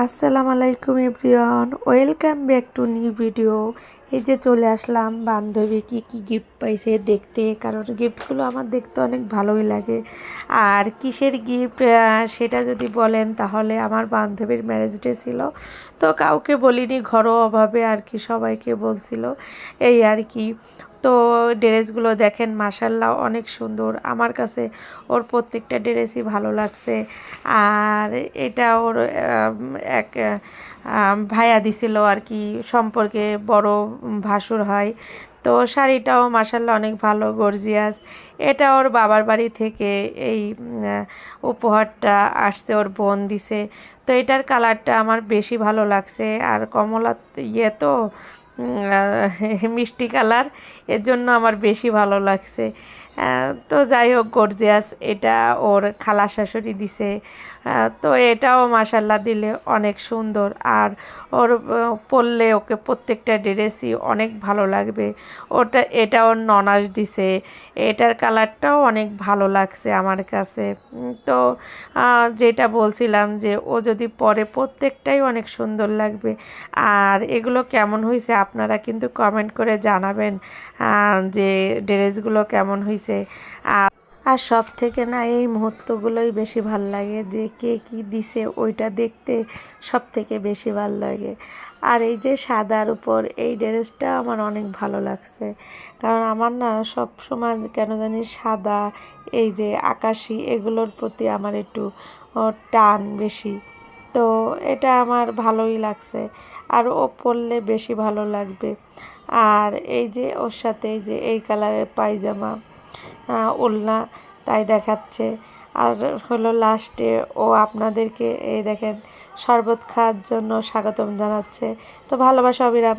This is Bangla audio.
আসসালামু আলাইকুম everyone, welcome back to new video. এই যে চলে আসলাম বান্ধবী কি গিফট পাইছে দেখতে, কারণ গিফটগুলো আমার দেখতে অনেক ভালোই লাগে। আর কিসের গিফট সেটা যদি বলেন তাহলে আমার বান্ধবীর ম্যারেজ ডে ছিল, তো কাউকে বলিনি, ঘরোয়াভাবে আর কি সবাইকে বলছিল এই আর কি। তো ড্রেসগুলো দেখেন মাশাল্লাহ অনেক সুন্দর, আমার কাছে ওর প্রত্যেকটা ড্রেসই ভালো লাগছে। আর এটা ওর এক ভাইয়া দিছিল আর কি, সম্পর্কে বড় ভাসুর হয়। তো শাড়িটাও মাসাল্লাহ অনেক ভালো, গর্জিয়াস। এটা ওর বাবার বাড়ি থেকে এই উপহারটা আসছে, ওর বোন দিছে। তো এটার কালারটা আমার বেশি ভালো লাগছে, আর কমলা তো মিষ্টি কালার, এর জন্য আমার বেশি ভালো লাগছে। তো যাই হোক, গর্জিয়াস। এটা ওর খালা শাশুড়ি দিছে। তো এটাও মাসাল্লাহ দিলে অনেক সুন্দর, আর ওর পরলে ওকে প্রত্যেকটা ড্রেসই অনেক ভালো লাগবে। এটা ওর ননাস দিছে, এটার কালারটাও অনেক ভালো লাগছে আমার কাছে। তো যেটা বলছিলাম যে ও যদি পরে প্রত্যেকটাই অনেক সুন্দর লাগবে। আর এগুলো কেমন হয়েছে আপনারা কিন্তু কমেন্ট করে জানাবেন যে ড্রেসগুলো কেমন হয়েছে। আর সব থেকে না এই মুহূর্তগুলোই বেশি ভাল লাগে, যে কে কী দিছে ওইটা দেখতে সব থেকে বেশি ভাল লাগে। আর এই যে সাদার উপর এই ড্রেসটা আমার অনেক ভালো লাগছে, কারণ আমার না সব সময় কেন জানি সাদা, এই যে আকাশি, এগুলোর প্রতি আমার একটু টান বেশি। তো এটা আমার ভালোই লাগছে, আর ও পরলে বেশি ভালো লাগবে। আর এই যে ওর সাথে এই যে এই কালারের পায়জামা, ওড়না, তাই দেখাচ্ছে। আর হলো লাস্টে ও আপনাদেরকে এই দেখেন শরবত খাওয়ার জন্য স্বাগতম জানাচ্ছে। তো ভালোবাসা অবিরাম।